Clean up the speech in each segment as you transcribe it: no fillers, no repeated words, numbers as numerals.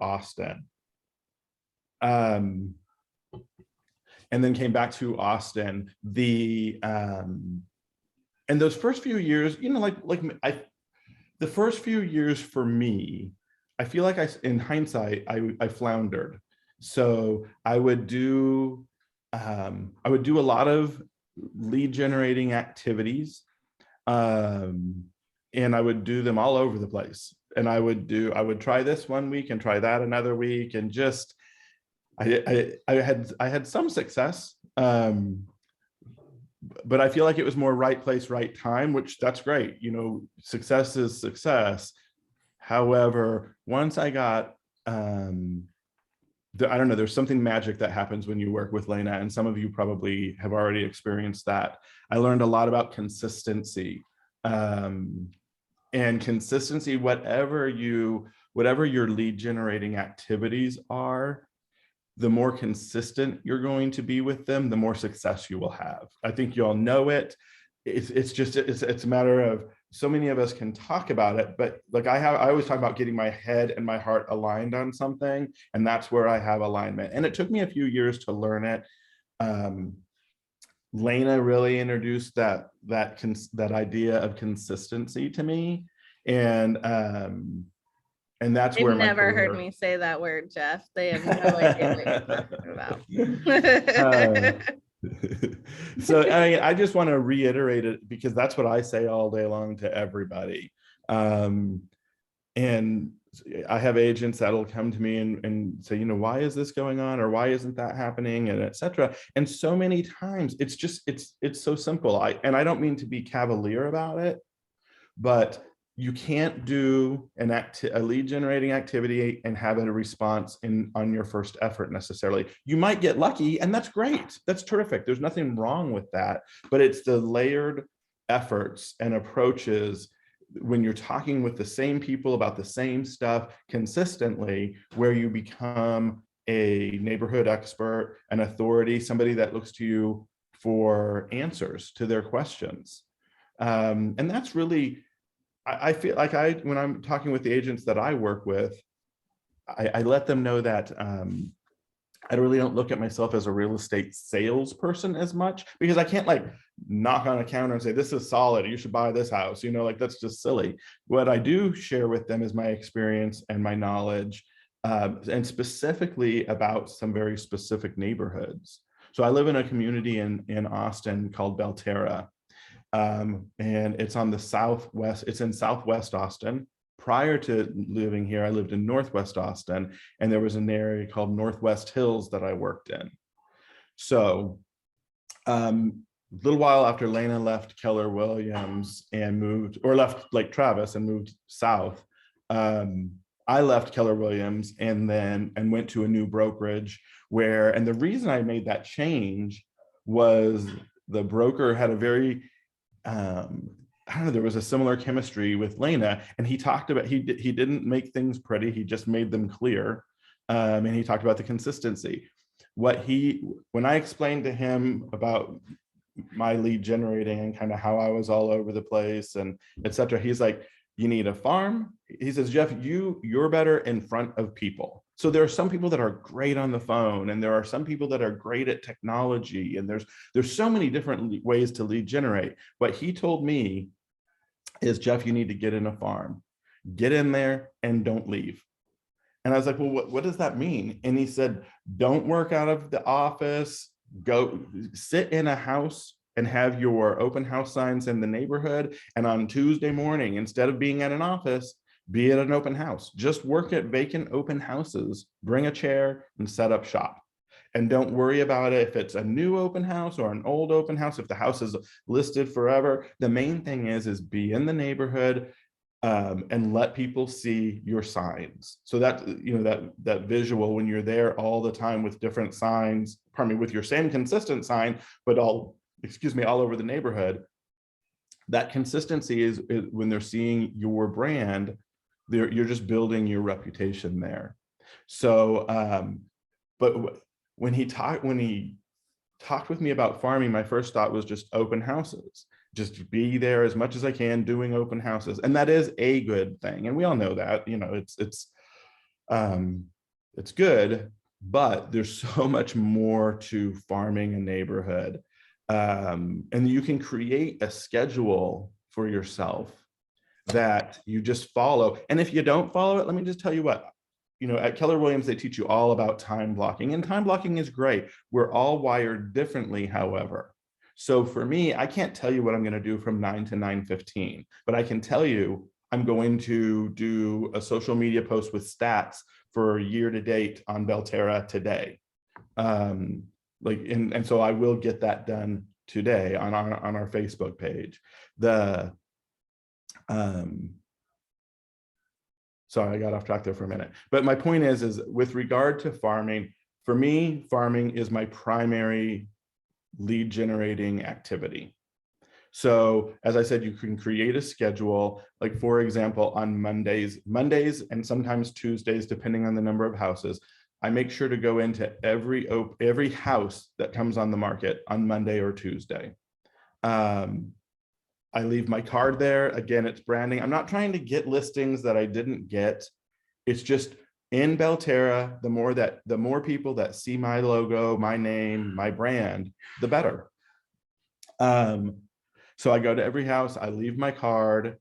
Austin. And then came back to Austin. And those first few years, the first few years for me, I feel like in hindsight, I floundered. So I would do a lot of lead generating activities, and I would do them all over the place. And I would try this one week and try that another week, and just I had some success, but I feel like it was more right place, right time, which that's great. Success is success. However, once I got, I don't know, there's something magic that happens when you work with Lena, and some of you probably have already experienced that. I learned a lot about consistency, and consistency, whatever your lead generating activities are, the more consistent you're going to be with them, the more success you will have. I think you all know it. It's a matter of, so many of us can talk about it, but like I always talk about getting my head and my heart aligned on something, and that's where I have alignment. And it took me a few years to learn it. Lena really introduced that idea of consistency to me, and that's They've where never heard me say that word, Jeff. They have no idea what you're talking about. So I just want to reiterate it, because that's what I say all day long to everybody. And I have agents that'll come to me and say, why is this going on, or why isn't that happening, and etc. And so many times it's so simple. I don't mean to be cavalier about it, but you can't do a lead generating activity and have a response on your first effort necessarily. You might get lucky, and that's great. That's terrific. There's nothing wrong with that, but it's the layered efforts and approaches when you're talking with the same people about the same stuff consistently, where you become a neighborhood expert, an authority, somebody that looks to you for answers to their questions. And that's really, I feel like when I'm talking with the agents that I work with, I let them know that I really don't look at myself as a real estate salesperson as much, because I can't like knock on a counter and say, this is solid, you should buy this house, that's just silly. What I do share with them is my experience and my knowledge, and specifically about some very specific neighborhoods. So I live in a community in Austin called Belterra. And it's on the southwest, it's in Southwest Austin. Prior to living here, I lived in Northwest Austin, and there was an area called Northwest Hills that I worked in. So a little while after Lena left Keller Williams and left Lake Travis and moved south, I left Keller Williams and went to a new brokerage and the reason I made that change was the broker had a very, I don't know, there was a similar chemistry with Lena, and he talked about, he didn't make things pretty, he just made them clear. And he talked about the consistency. When I explained to him about my lead generating and kind of how I was all over the place and etc., he's like, you need a farm. He says, Jeff, you're better in front of people. So there are some people that are great on the phone, and there are some people that are great at technology, and there's so many different ways to lead generate. What he told me is, Jeff, you need to get in a farm, get in there and don't leave. And I was like, well, what does that mean? And he said, don't work out of the office, go sit in a house and have your open house signs in the neighborhood. And on Tuesday morning, instead of being at an office, be at an open house. Just work at vacant open houses, bring a chair and set up shop. And don't worry about it if it's a new open house or an old open house, if the house is listed forever. The main thing is be in the neighborhood, and let people see your signs. So that, that visual when you're there all the time with different signs, with your same consistent sign, but all over the neighborhood. That consistency is when they're seeing your brand, you're just building your reputation there. So, but when he talked with me about farming, my first thought was just open houses. Just be there as much as I can doing open houses. And that is a good thing. And we all know that, It's good, but there's so much more to farming a neighborhood. And you can create a schedule for yourself that you just follow. And if you don't follow it, let me just tell you what, at Keller Williams, they teach you all about time blocking, and time blocking is great. We're all wired differently, however. So for me, I can't tell you what I'm going to do from 9 to 9:15, but I can tell you I'm going to do a social media post with stats for year to date on Belterra today. And so I will get that done today on our Facebook page. Sorry, I got off track there for a minute. But my point is with regard to farming, for me, farming is my primary lead generating activity. So as I said, you can create a schedule, like for example, on Mondays and sometimes Tuesdays, depending on the number of houses, I make sure to go into every house that comes on the market on Monday or Tuesday. I leave my card there. Again, it's branding. I'm not trying to get listings that I didn't get. It's just in Belterra, the more people that see my logo, my name, my brand, the better. So I go to every house, I leave my card.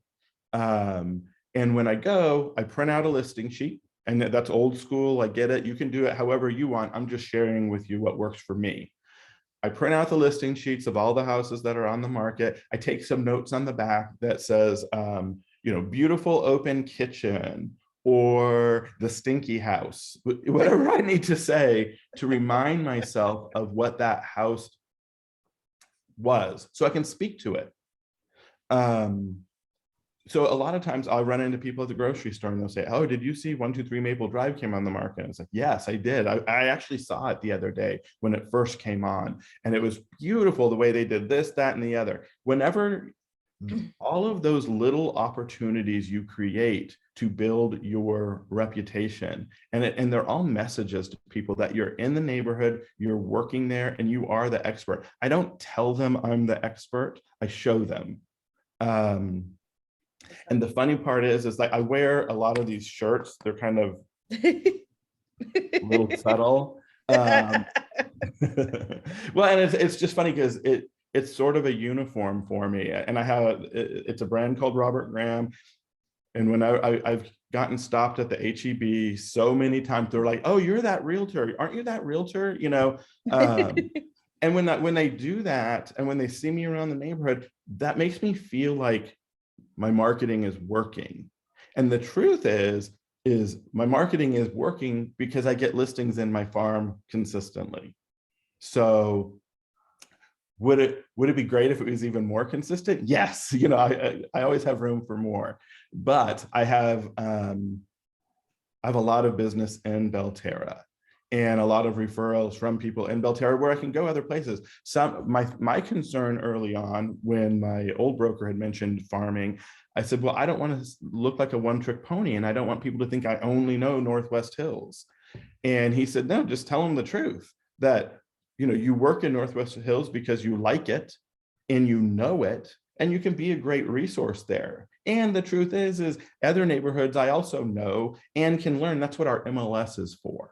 And when I go, I print out a listing sheet, and that's old school. I get it. You can do it however you want. I'm just sharing with you what works for me. I print out the listing sheets of all the houses that are on the market. I take some notes on the back that says, beautiful open kitchen, or the stinky house, whatever I need to say to remind myself of what that house was, so I can speak to it. So a lot of times I'll run into people at the grocery store and they'll say, oh, did you see 123 Maple Drive came on the market? And it's like, yes, I did. I actually saw it the other day when it first came on, and it was beautiful the way they did this, that, and the other. Whenever all of those little opportunities you create to build your reputation, and they're all messages to people that you're in the neighborhood, you're working there, and you are the expert. I don't tell them I'm the expert, I show them. And the funny part is like I wear a lot of these shirts. They're kind of a little subtle. Well, and it's just funny because it's sort of a uniform for me. And it's a brand called Robert Graham. And when I've gotten stopped at the HEB so many times, they're like, oh, you're that realtor. Aren't you that realtor? And when they do that, and when they see me around the neighborhood, that makes me feel like my marketing is working. And the truth is my marketing is working because I get listings in my farm consistently. So would it be great if it was even more consistent? Yes. I always have room for more, but I have a lot of business in Belterra, and a lot of referrals from people in Belterra where I can go other places. My concern early on, when my old broker had mentioned farming, I said, well, I don't want to look like a one-trick pony, and I don't want people to think I only know Northwest Hills. And he said, no, just tell them the truth, that you work in Northwest Hills because you like it and you know it, and you can be a great resource there. And the truth is other neighborhoods I also know and can learn. That's what our MLS is for.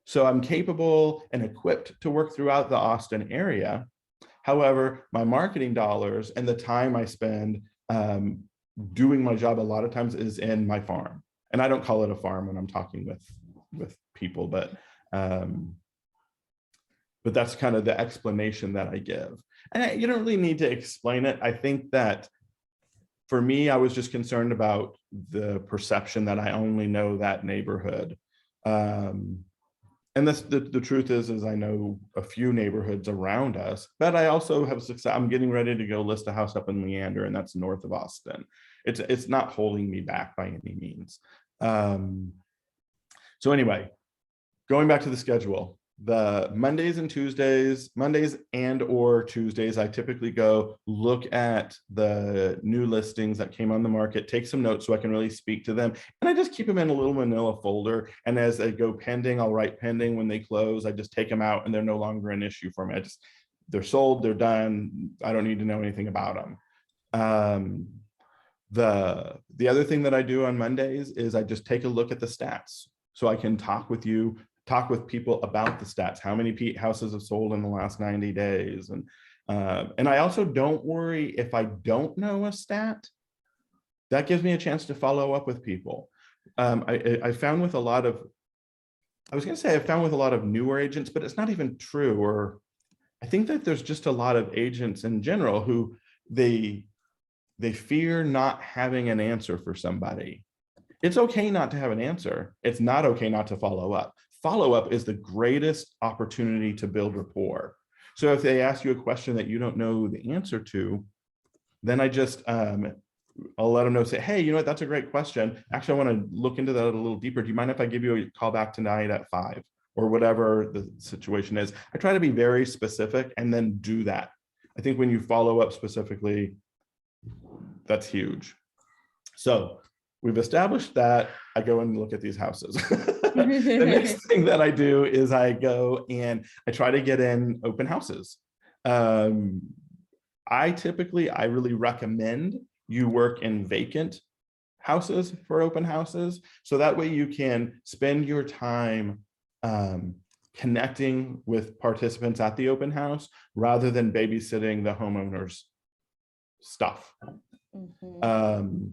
So I'm capable and equipped to work throughout the Austin area. However, my marketing dollars and the time I spend doing my job a lot of times is in my farm. And I don't call it a farm when I'm talking with people, but that's kind of the explanation that I give. And you don't really need to explain it. I think that for me, I was just concerned about the perception that I only know that neighborhood. And the truth is I know a few neighborhoods around us, but I also have success. I'm getting ready to go list a house up in Leander, and that's north of Austin. It's not holding me back by any means. So anyway, going back to the schedule, the Mondays and or Tuesdays, I typically go look at the new listings that came on the market, take some notes so I can really speak to them. And I just keep them in a little manila folder. And as they go pending, I'll write pending. When they close, I just take them out and they're no longer an issue for me. They're sold, they're done. I don't need to know anything about them. The other thing that I do on Mondays is I just take a look at the stats. so I can talk with people about the stats. How many houses have sold in the last 90 days? And I also don't worry if I don't know a stat. That gives me a chance to follow up with people. I found with a lot of, I was going to say I found with a lot of newer agents, but it's not even true. Or I think that there's just a lot of agents in general who they fear not having an answer for somebody. It's okay not to have an answer. It's not okay not to follow up. Follow up is the greatest opportunity to build rapport. So if they ask you a question that you don't know the answer to, then I just, I'll let them know, say, hey, you know what, that's a great question. Actually, I want to look into that a little deeper. Do you mind if I give you a call back tonight at 5 or whatever the situation is? I try to be very specific and then do that. I think when you follow up specifically, that's huge. So we've established that. I go and look at these houses. The next thing that I do is I go and I try to get in open houses. I really recommend you work in vacant houses for open houses. So that way you can spend your time connecting with participants at the open house rather than babysitting the homeowner's stuff. Mm-hmm.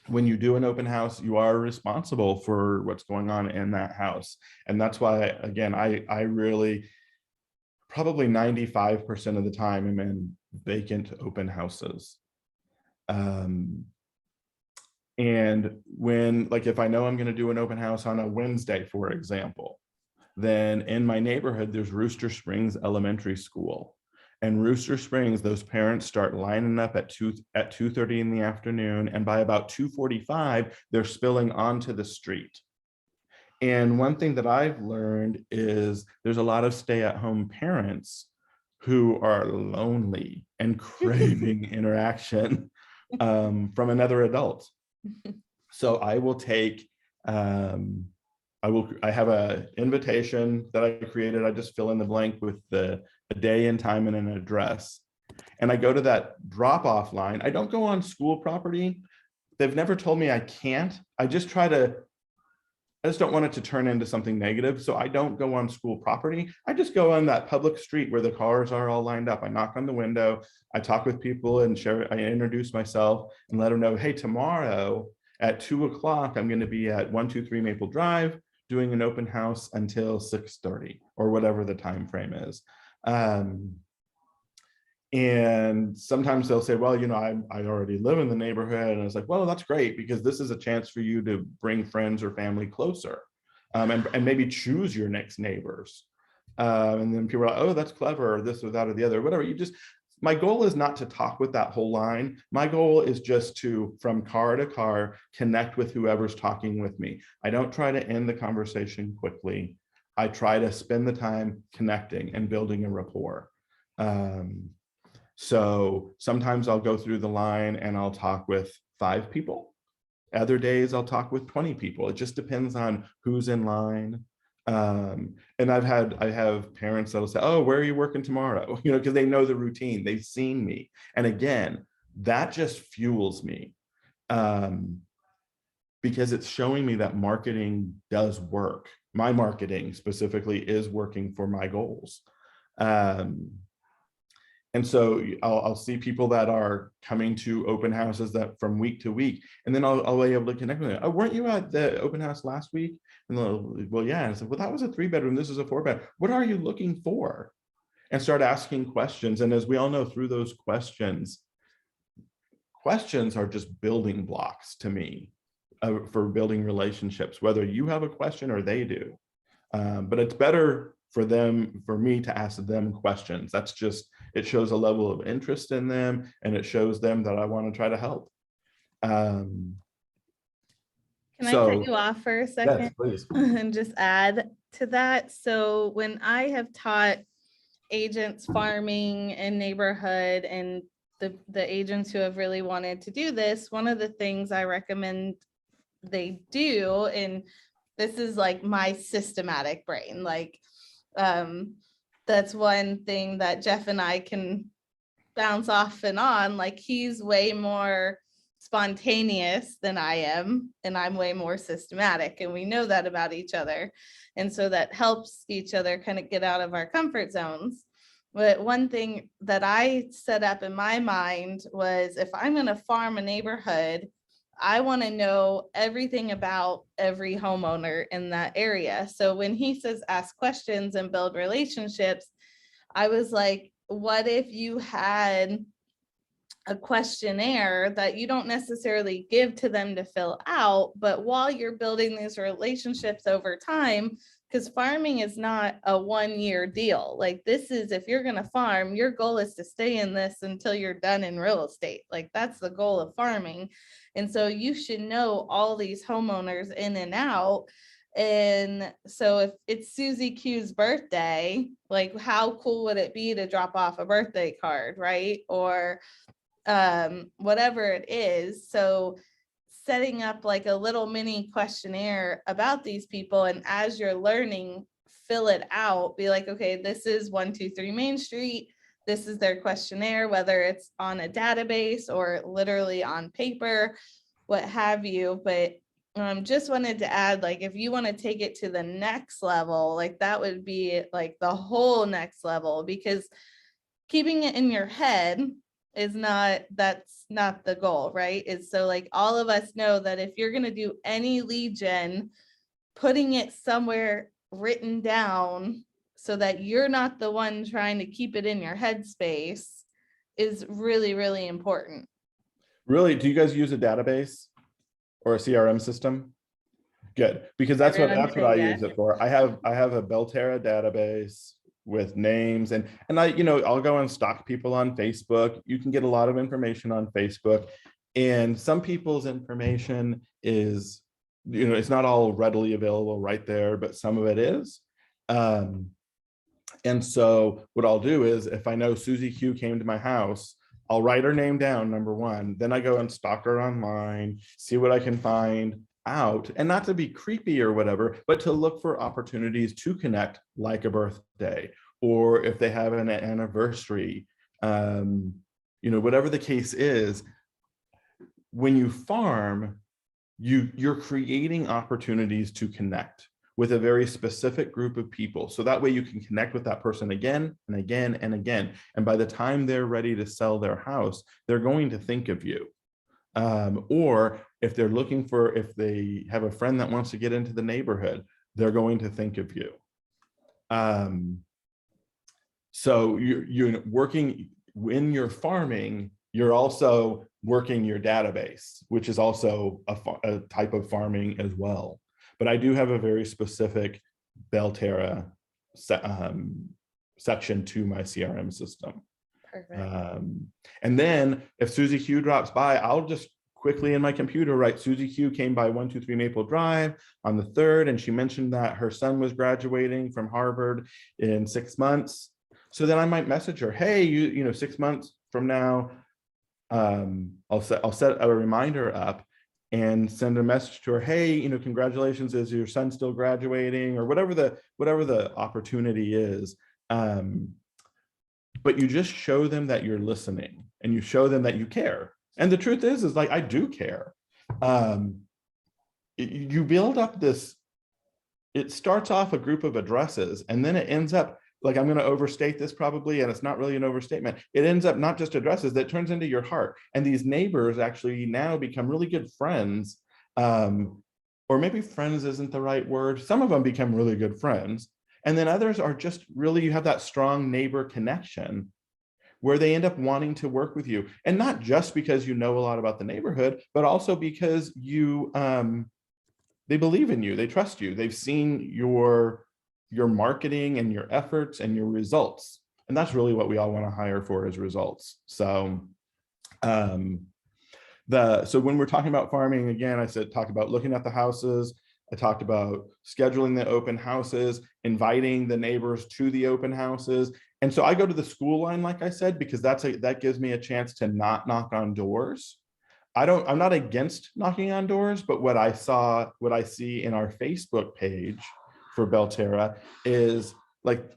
When you do an open house, you are responsible for what's going on in that house. And that's why, again, I really, probably 95% of the time I'm in vacant open houses. And when, like, if I know I'm going to do an open house on a Wednesday, for example, then in my neighborhood, there's Rooster Springs Elementary School. And Rooster Springs, those parents start lining up at 2:30 in the afternoon. And by about 2:45, they're spilling onto the street. And one thing that I've learned is there's a lot of stay-at-home parents who are lonely and craving interaction from another adult. So I will take, I have an invitation that I created. I just fill in the blank with the day and time and an address. And I go to that drop-off line. I don't go on school property. They've never told me I can't. I just don't want it to turn into something negative. So I don't go on school property. I just go on that public street where the cars are all lined up. I knock on the window. I talk with people and I introduce myself and let them know, hey, tomorrow at 2 o'clock, I'm going to be at 123 Maple Drive doing an open house until 6:30 or whatever the time frame is. And sometimes they'll say, well, you know, I already live in the neighborhood. And I was like, well, that's great, because this is a chance for you to bring friends or family closer, and maybe choose your next neighbors. And then people are like, oh, that's clever, or this or that or the other, whatever. My goal is not to talk with that whole line. My goal is just to, from car to car, connect with whoever's talking with me. I don't try to end the conversation quickly. I try to spend the time connecting and building a rapport. So sometimes I'll go through the line and I'll talk with 5 people. Other days I'll talk with 20 people. It just depends on who's in line. And I have parents that'll say, oh, where are you working tomorrow? You know, because they know the routine, they've seen me. And again, that just fuels me, because it's showing me that marketing does work. My marketing specifically is working for my goals. And so I'll see people that are coming to open houses that from week to week, and then I'll be able to connect with them. Oh, weren't you at the open house last week? And they'll, well, yeah. And I said, well, that was a 3-bedroom. This is a 4-bed. What are you looking for? And start asking questions. And as we all know, through those questions are just building blocks to me for building relationships, whether you have a question or they do. But it's better for me to ask them questions. That's just, it shows a level of interest in them, and it shows them that I want to try to help. Can I cut you off for a second? Yes, please. And just add to that. So when I have taught agents farming and neighborhood, and the agents who have really wanted to do this, one of the things I recommend they do, and this is like my systematic brain, like that's one thing that Jeff and I can bounce off and on. Like, he's way more spontaneous than I am, and I'm way more systematic, and we know that about each other. And so that helps each other kind of get out of our comfort zones. But one thing that I set up in my mind was, if I'm going to farm a neighborhood, I want to know everything about every homeowner in that area. So when he says ask questions and build relationships, I was like, what if you had a questionnaire that you don't necessarily give to them to fill out, but while you're building these relationships over time, because farming is not a 1-year deal. Like, this is, if you're going to farm, your goal is to stay in this until you're done in real estate. Like, that's the goal of farming. And so you should know all these homeowners in and out. And so if it's Susie Q's birthday, like, how cool would it be to drop off a birthday card, right? Or whatever it is. So setting up like a little mini questionnaire about these people, and as you're learning, fill it out. Be like, okay, this is 123 Main Street. This is their questionnaire, whether it's on a database or literally on paper, what have you. But just wanted to add, like, if you want to take it to the next level, like, that would be like the whole next level, because keeping it in your head is not, that's not the goal, right? Is so, like, all of us know that if you're going to do any lead gen, putting it somewhere written down so that you're not the one trying to keep it in your headspace is really, really important. Really, do you guys use a database or a CRM system? Good, because that's what I use it for. I have a Belterra database with names, and I, I'll go and stalk people on Facebook. You can get a lot of information on Facebook, and some people's information is, it's not all readily available right there, but some of it is. And so what I'll do is, if I know Susie Q came to my house, I'll write her name down, number one, then I go and stalk her online, see what I can find out, and not to be creepy or whatever, but to look for opportunities to connect, like a birthday, or if they have an anniversary, whatever the case is. When you farm, you're creating opportunities to connect with a very specific group of people. So that way you can connect with that person again and again and again. And by the time they're ready to sell their house, they're going to think of you. Or if they're looking for, if they have a friend that wants to get into the neighborhood, they're going to think of you. So you're working, when you're farming, you're also working your database, which is also a type of farming as well. But I do have a very specific Belterra section to my CRM system. Perfect. And then if Susie Q drops by, I'll just quickly in my computer write, Susie Q came by 123 Maple Drive on the 3rd, and she mentioned that her son was graduating from Harvard in 6 months. So then I might message her, hey, 6 months from now, I'll set a reminder up and send a message to her, hey, congratulations, is your son still graduating, or whatever the opportunity is. But you just show them that you're listening, and you show them that you care. And the truth is like, I do care. You build up this, it starts off a group of addresses, and then it ends up, like, I'm going to overstate this probably, and it's not really an overstatement. It ends up not just addresses, that turns into your heart. And these neighbors actually now become really good friends. Or maybe friends isn't the right word. Some of them become really good friends. And then others are just really, you have that strong neighbor connection where they end up wanting to work with you. And not just because you know a lot about the neighborhood, but also because they believe in you, they trust you, they've seen your marketing and your efforts and your results. And that's really what we all want to hire for, is results. So so when we're talking about farming, again, I talk about looking at the houses. I talked about scheduling the open houses, inviting the neighbors to the open houses. And so I go to the school line, like I said, because that gives me a chance to not knock on doors. I'm not against knocking on doors, but what I see in our Facebook page for Belterra is like,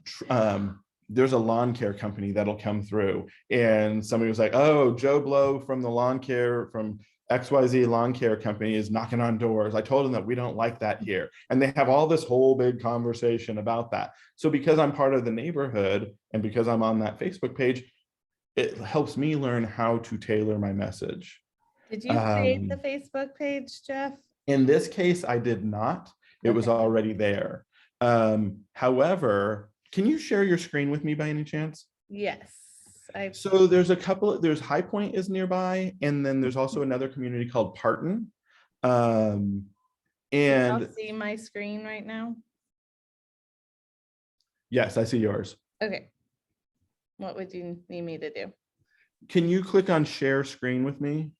there's a lawn care company that'll come through, and somebody was like, oh, Joe Blow from the lawn care from XYZ lawn care company is knocking on doors. I told them that we don't like that here. And they have all this whole big conversation about that. So because I'm part of the neighborhood and because I'm on that Facebook page, it helps me learn how to tailor my message. Did you create the Facebook page, Jeff? In this case, I did not. It was already there. However, can you share your screen with me by any chance? Yes. So there's a couple, there's High Point is nearby, and then there's also another community called Parton. Can And you see my screen right now? yes, I see yours. Okay. What would you need me to do? Can you click on share screen with me?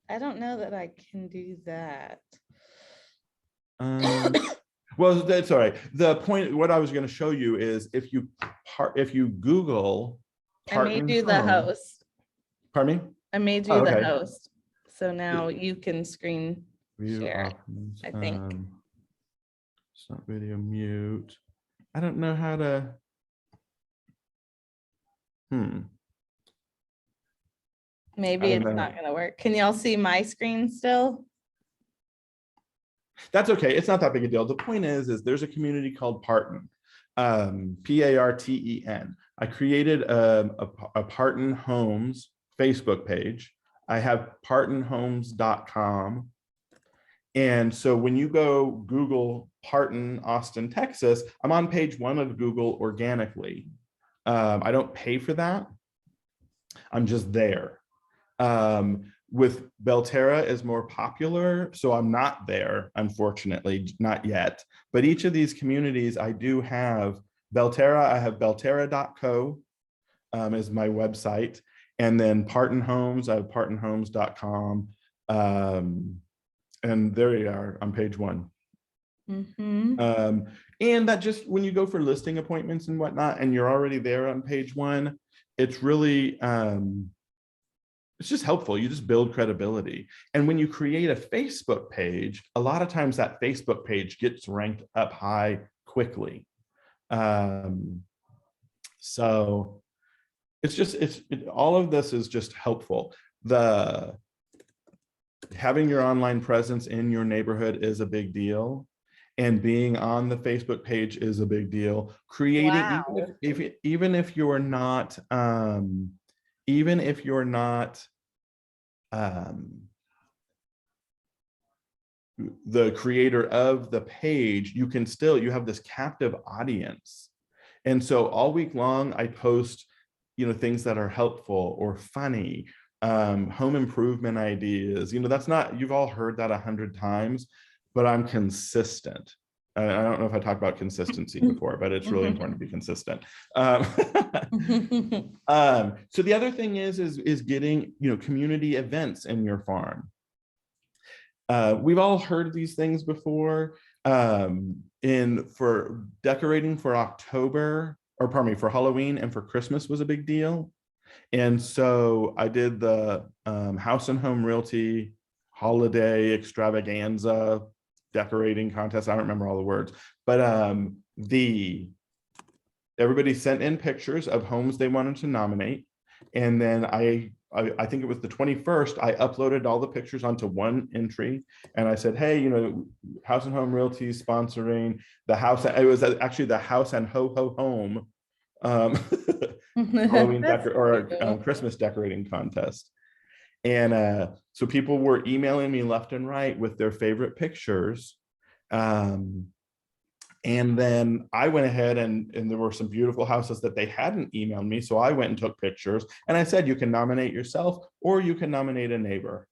I don't know that I can do that. Well, that's all right. The point, what I was going to show you is if you Google I made you the host. Pardon me? I made you the host. So now you can screen share it, I think. Stop video mute. I don't know how to. Maybe it's not going to work. Can y'all see my screen still? That's okay. It's not that big a deal. The point is there's a community called Parton, Parten. I created a Parton Homes Facebook page. I have partonhomes.com. And so when you go Google Parton, Austin, Texas, I'm on page 1 of Google organically. I don't pay for that. I'm just there. With Belterra is more popular, so I'm not there, unfortunately, not yet. But each of these communities, I do have Belterra. I have belterra.co is my website. And then Parton Homes, I have partonhomes.com. And there you are on page 1. And that just, when you go for listing appointments and whatnot, and you're already there on page 1, it's really, it's just helpful. You just build credibility. And when you create a Facebook page, a lot of times that Facebook page gets ranked up high quickly. So it's just, all of this is just helpful. Having your online presence in your neighborhood is a big deal. And being on the Facebook page is a big deal. Creating, even if you're not, even if you're not the creator of the page, you can still, you have this captive audience. And so all week long, I post, things that are helpful or funny, home improvement ideas. That's not, you've all heard that 100 times, but I'm consistent. I don't know if I talked about consistency before, but it's really important to be consistent. So the other thing is getting, community events in your farm. We've all heard these things before. For decorating for October, or pardon me, for Halloween and for Christmas was a big deal. And so I did the House and Home Realty Holiday Extravaganza decorating contest. I don't remember all the words, but everybody sent in pictures of homes they wanted to nominate. And then I think it was the 21st, I uploaded all the pictures onto one entry. And I said, hey, House and Home Realty sponsoring the house. It was actually the House and Ho Ho Home Halloween Christmas decorating contest. And so people were emailing me left and right with their favorite pictures. And then I went ahead and there were some beautiful houses that they hadn't emailed me. So I went and took pictures and I said, you can nominate yourself or you can nominate a neighbor.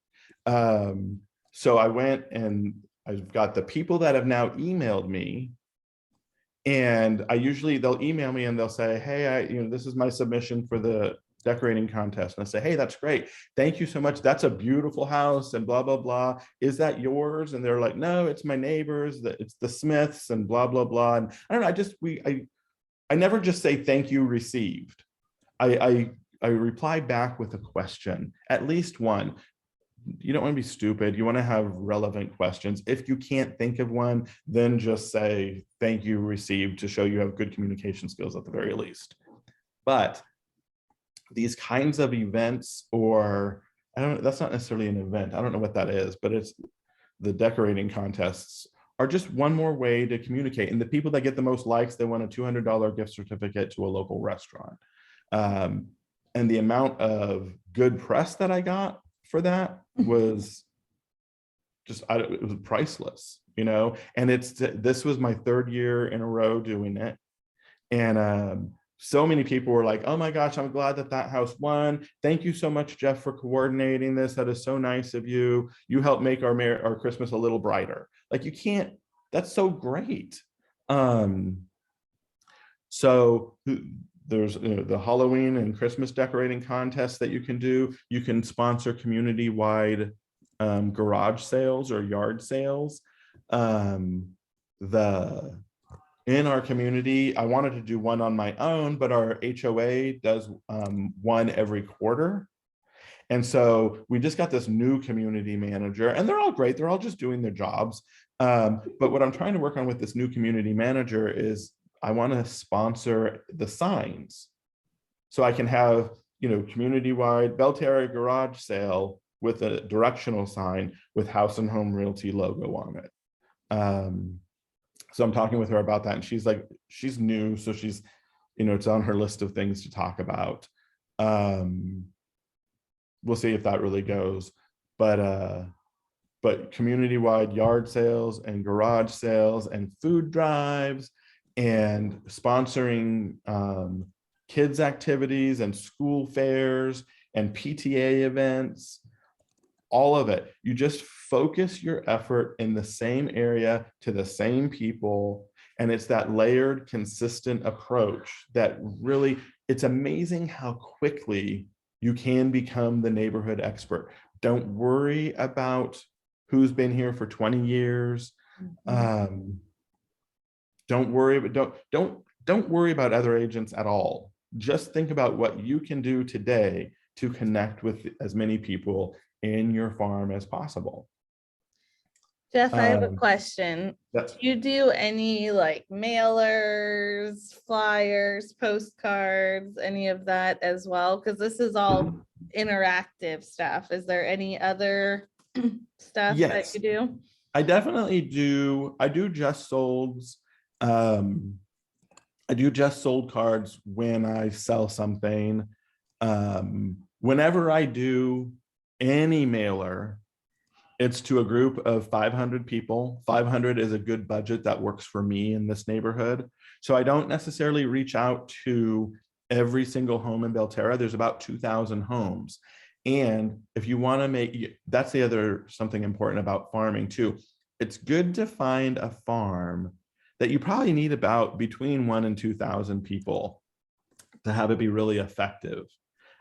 So I went and I've got the people that have now emailed me. And they'll email me and they'll say, hey, this is my submission for the decorating contest. And I say, hey, that's great. Thank you so much. That's a beautiful house and blah, blah, blah. Is that yours? And they're like, no, it's my neighbor's, it's the Smiths and blah, blah, blah. And I don't know, I never just say thank you received. I reply back with a question, at least one. You don't want to be stupid. You want to have relevant questions. If you can't think of one, then just say thank you received to show you have good communication skills at the very least. But these kinds of events or that's not necessarily an event. I don't know what that is, but it's the decorating contests are just one more way to communicate. And the people that get the most likes, they want a $200 gift certificate to a local restaurant. And the amount of good press that I got for that was just, it was priceless, you know. And this was my 3rd year in a row doing it. And so many people were like, oh my gosh, I'm glad that house won. Thank you so much, Jeff, for coordinating this. That is so nice of you. You helped make our Christmas a little brighter. Like, you can't, that's so great. So there's the Halloween and Christmas decorating contests that you can do. You can sponsor community-wide garage sales or yard sales. In our community, I wanted to do one on my own, but our HOA does one every quarter. And so we just got this new community manager, and they're all great. They're all just doing their jobs. But what I'm trying to work on with this new community manager is I want to sponsor the signs. So I can have, community-wide Belterra garage sale with a directional sign with House and Home Realty logo on it. So I'm talking with her about that, and she's like, she's new, so she's, it's on her list of things to talk about. We'll see if that really goes, but community-wide yard sales and garage sales and food drives and sponsoring kids activities and school fairs and PTA events, all of it. You just focus your effort in the same area to the same people. And it's that layered, consistent approach that really, it's amazing how quickly you can become the neighborhood expert. Don't worry about who's been here for 20 years. Don't worry about other agents at all. Just think about what you can do today to connect with as many people in your farm as possible. Jeff, I have a question. Do you do any like mailers, flyers, postcards, any of that as well? Because this is all interactive stuff. Is there any other stuff that you do? I definitely do. I do just solds. I do just sold cards when I sell something. Whenever I do any mailer, it's to a group of 500 people. 500 is a good budget that works for me in this neighborhood. So I don't necessarily reach out to every single home in Belterra. There's about 2,000 homes. And if you want to make, that's the other something important about farming too. It's good to find a farm that you probably need about between 1,000 and 2,000 people to have it be really effective.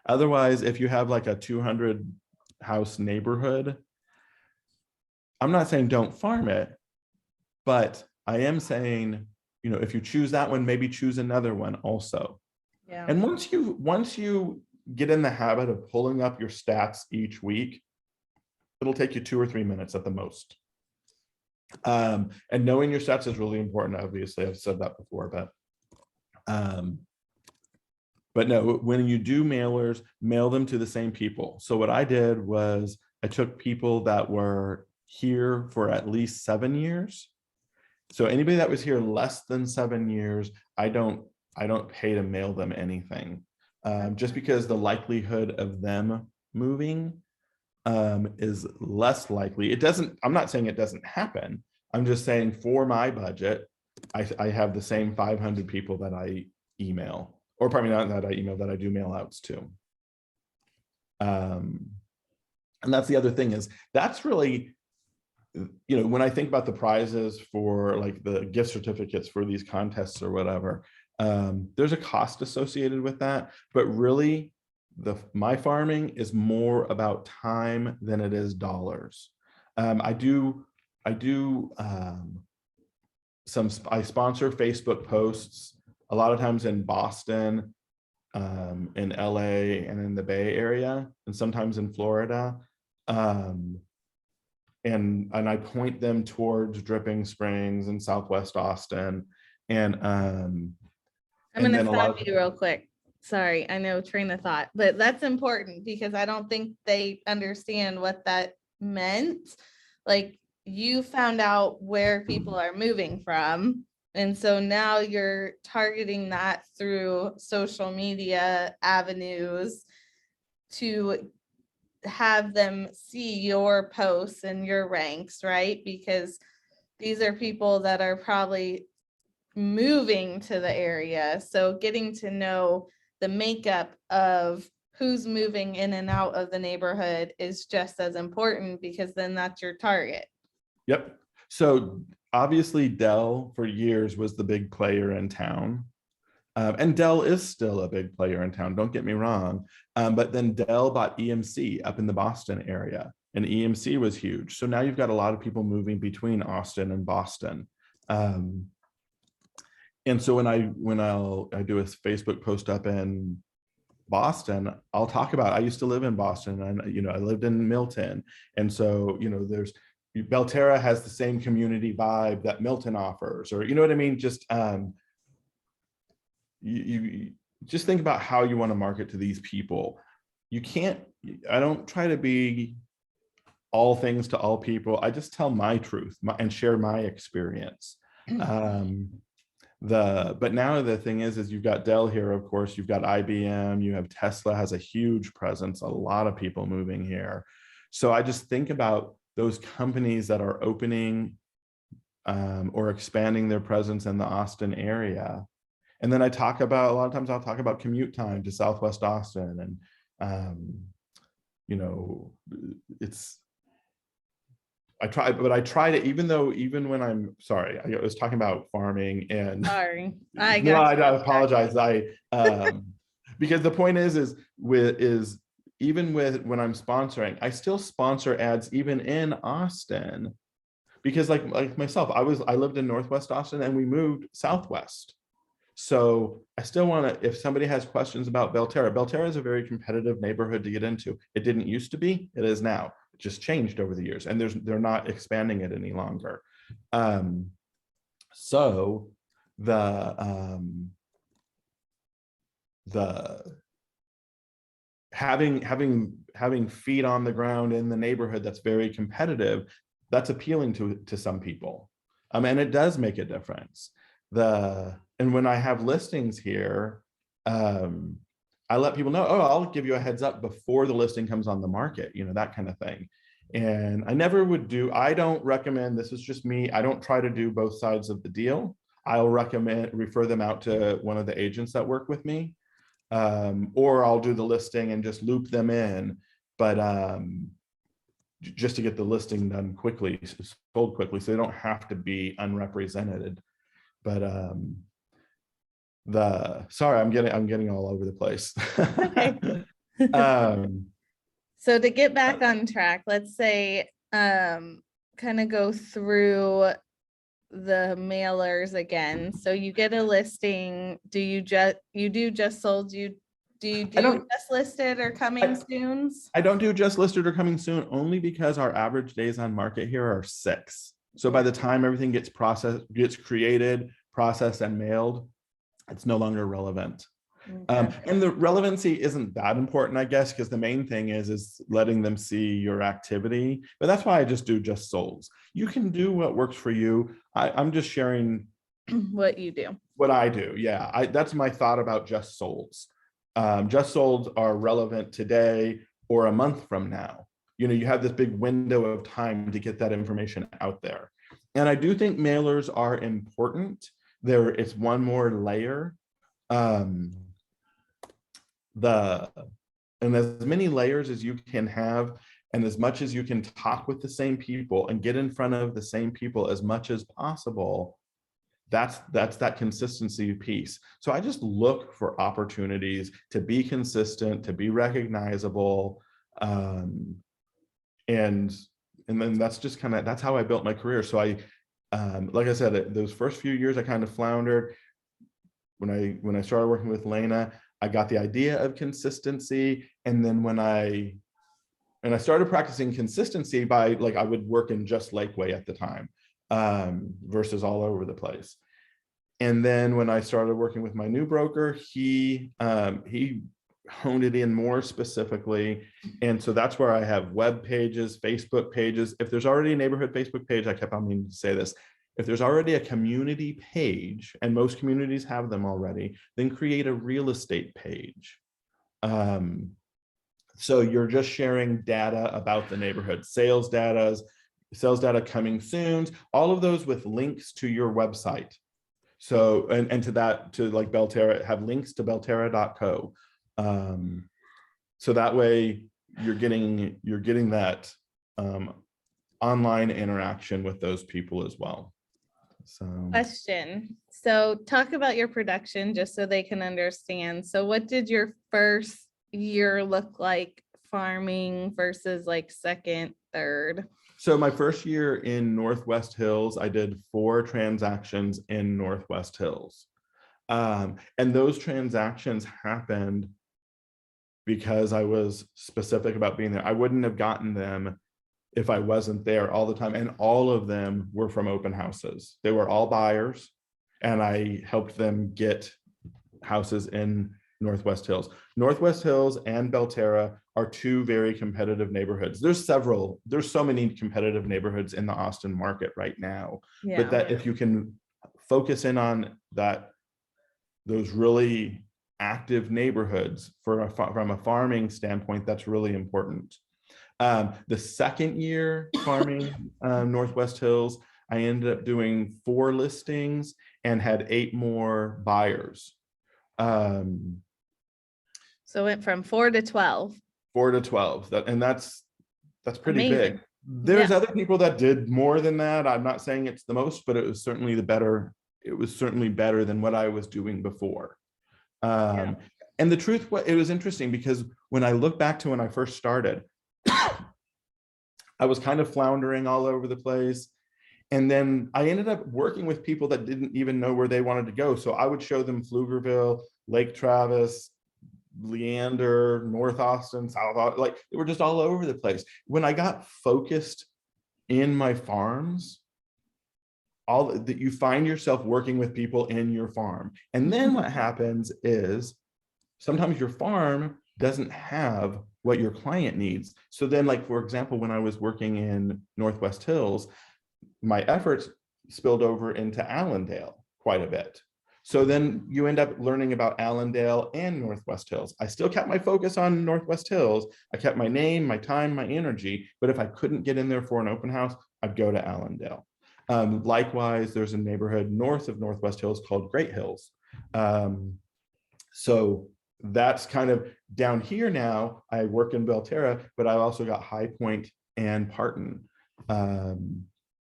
Otherwise, if you have like a 200 house neighborhood, I'm not saying don't farm it, but I am saying, if you choose that one, maybe choose another one also. Yeah. And once you get in the habit of pulling up your stats each week, it'll take you 2 or 3 minutes at the most. And knowing your stats is really important. Obviously, I've said that before, but no, when you do mailers, mail them to the same people. So what I did was I took people that were here for at least 7 years. So anybody that was here less than 7 years, I don't pay to mail them anything, just because the likelihood of them moving is less likely. I'm not saying it doesn't happen. I'm just saying for my budget, I have the same 500 people that I email, or probably not that I email, that I do mail outs to. And that's the other thing is that's really, when I think about the prizes for like the gift certificates for these contests or whatever, there's a cost associated with that, but really my farming is more about time than it is dollars. I sponsor Facebook posts a lot of times in Boston, in LA, and in the Bay Area, and sometimes in Florida. And I point them towards Dripping Springs and Southwest Austin. And I'm going to stop you real quick. sorry, I know train of thought, but that's important because I don't think they understand what that meant. Like, you found out where people are moving from. And so now you're targeting that through social media avenues to have them see your posts and your ranks, right? Because these are people that are probably moving to the area. So getting to know the makeup of who's moving in and out of the neighborhood is just as important, because then that's your target. Yep. So obviously Dell for years was the big player in town. And Dell is still a big player in town, don't get me wrong. But then Dell bought EMC up in the Boston area, and EMC was huge. So now you've got a lot of people moving between Austin and Boston. And so when I do a Facebook post up in Boston, I'll talk about, I used to live in Boston, and I lived in Milton. And so, there's Belterra has the same community vibe that Milton offers, or you know what I mean? Just you just think about how you want to market to these people. I don't try to be all things to all people. I just tell my truth and share my experience. But now the thing is you've got Dell here, of course, you've got IBM, you have Tesla has a huge presence, a lot of people moving here. So I just think about those companies that are opening or expanding their presence in the Austin area. And then a lot of times I'll talk about commute time to Southwest Austin. And, I try to, even when I'm sorry, I was talking about farming and Sorry. I apologize. Because the point is even when I'm sponsoring, I still sponsor ads even in Austin, because like myself, I lived in Northwest Austin and we moved Southwest. So I still want to, if somebody has questions about Belterra is a very competitive neighborhood to get into. It didn't used to be, it is now. It just changed over the years, and they're not expanding it any longer. So the having feet on the ground in the neighborhood that's very competitive, that's appealing to some people. And it does make a difference. And when I have listings here, I let people know, I'll give you a heads up before the listing comes on the market, that kind of thing. And I don't recommend, this is just me, I don't try to do both sides of the deal. I'll refer them out to one of the agents that work with me, or I'll do the listing and just loop them in, but just to get the listing done quickly, sold quickly, so they don't have to be unrepresented. But sorry, I'm getting all over the place. Okay. So to get back on track, let's say kind of go through the mailers again. So you get a listing. Do you do just sold? Do you do just listed or coming soons? I don't do just listed or coming soon, only because our average days on market here are 6. So by the time everything gets created, processed, and mailed, it's no longer relevant. Okay. And the relevancy isn't that important, I guess, because the main thing is letting them see your activity. But that's why I just do just solds. You can do what works for you. I'm just sharing what you do. What I do. Yeah, that's my thought about just solds. Just solds are relevant today or a month from now. You have this big window of time to get that information out there. And I do think mailers are important. It's one more layer. And as many layers as you can have, and as much as you can talk with the same people and get in front of the same people as much as possible, that's that consistency piece. So I just look for opportunities to be consistent, to be recognizable, and then that's just that's how I built my career. So like I said, those first few years I kind of floundered. When I started working with Lena, I got the idea of consistency. And then when I started practicing consistency by, I would work in just Lakeway at the time, versus all over the place. And then when I started working with my new broker, he honed it in more specifically. And so that's where I have web pages, Facebook pages. If there's already a neighborhood Facebook page, I kept on meaning to say this. If there's already a community page, and most communities have them already, then create a real estate page. So you're just sharing data about the neighborhood, sales data coming soon, all of those with links to your website. So, and to that, to like Belterra, have links to belterra.co. So that way you're getting that online interaction with those people as well. So Question. So talk about your production just so they can understand. So what did your first year look like farming versus like second, third? So my first year in Northwest Hills, I did 4 transactions in Northwest Hills. And those transactions happened because I was specific about being there. I wouldn't have gotten them if I wasn't there all the time. And all of them were from open houses. They were all buyers, and I helped them get houses in Northwest Hills. Northwest Hills and Belterra are 2 very competitive neighborhoods. There's so many competitive neighborhoods in the Austin market right now. Yeah. But that if you can focus in on those really active neighborhoods from a farming standpoint, that's really important. The second year farming Northwest Hills, I ended up doing 4 listings and had 8 more buyers. So it went from 4 to 12. 4 to 12. That's pretty Amazing. big. There's Yeah. other people that did more than that. I'm not saying it's the most, but it was certainly better than what I was doing before. And the truth, it was interesting because when I look back to when I first started, I was kind of floundering all over the place. And then I ended up working with people that didn't even know where they wanted to go. So I would show them Pflugerville, Lake Travis, Leander, North Austin, South Austin, like they were just all over the place. When I got focused in my farms, all that you find yourself working with people in your farm. And then what happens is sometimes your farm doesn't have what your client needs. So then, like, for example, when I was working in Northwest Hills, my efforts spilled over into Allendale quite a bit. So then you end up learning about Allendale and Northwest Hills. I still kept my focus on Northwest Hills. I kept my name, my time, my energy, but if I couldn't get in there for an open house, I'd go to Allendale. Likewise, there's a neighborhood north of Northwest Hills called Great Hills. So that's kind of down here now. I work in Belterra, but I've also got High Point and Parton.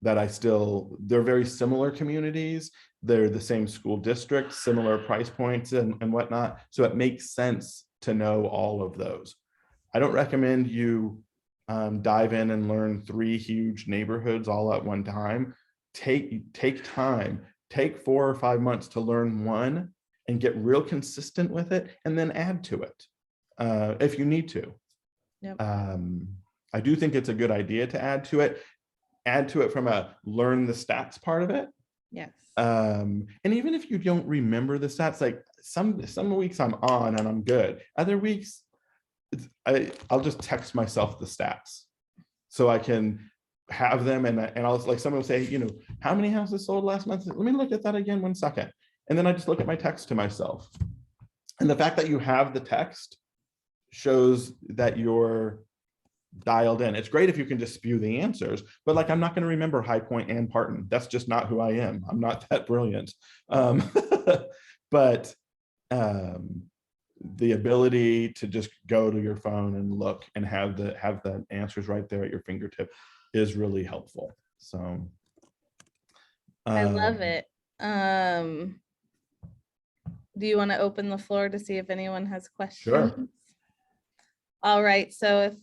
They're very similar communities. They're the same school district, similar price points and whatnot. So it makes sense to know all of those. I don't recommend you dive in and learn 3 huge neighborhoods all at one time. Take time, take 4 or 5 months to learn one and get real consistent with it, and then add to it if you need to. Yep. I do think it's a good idea to add to it from a learn the stats part of it. Yes. And even if you don't remember the stats, like some weeks I'm on and I'm good. Other weeks, I'll just text myself the stats so I can have them. And I'll, like, someone will say, how many houses sold last month? Let me look at that again 1 second. And then I just look at my text to myself. And the fact that you have the text shows that you're dialed in. It's great if you can just spew the answers, but like, I'm not going to remember High Point and Parton. That's just not who I am. I'm not that brilliant. But the ability to just go to your phone and look and have the answers right there at your fingertip is really helpful. So I love it. Do you want to open the floor to see if anyone has questions? Sure. All right, so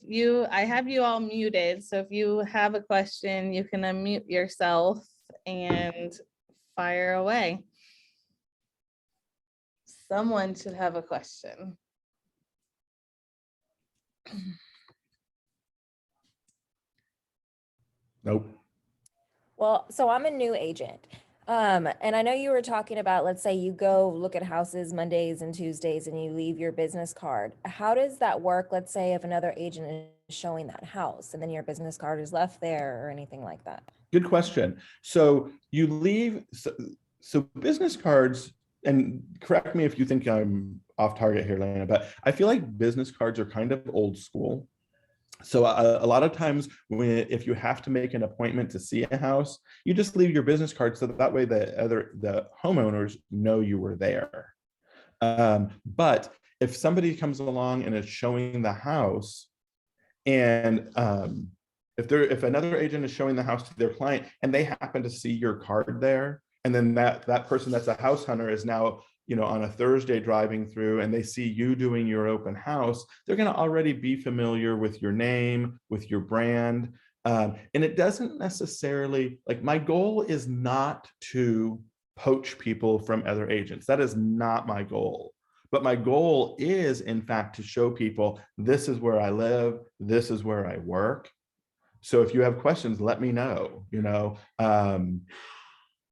I have you all muted, so if you have a question, you can unmute yourself and fire away. Someone should have a question. Nope. Well, so I'm a new agent. And I know you were talking about, let's say you go look at houses Mondays and Tuesdays and you leave your business card. How does that work? Let's say if another agent is showing that house and then your business card is left there or anything like that. Good question. So you leave, so business cards, and correct me if you think I'm off target here, Lana, but I feel like business cards are kind of old school. So a lot of times if you have to make an appointment to see a house, you just leave your business card so that way the homeowners know you were there. But if somebody comes along and is showing the house, and if another agent is showing the house to their client and they happen to see your card there, and then that person that's a house hunter is now, on a Thursday driving through and they see you doing your open house, they're going to already be familiar with your name, with your brand. And it doesn't necessarily, like, my goal is not to poach people from other agents. That is not my goal. But my goal is, in fact, to show people this is where I live, this is where I work. So if you have questions, let me know,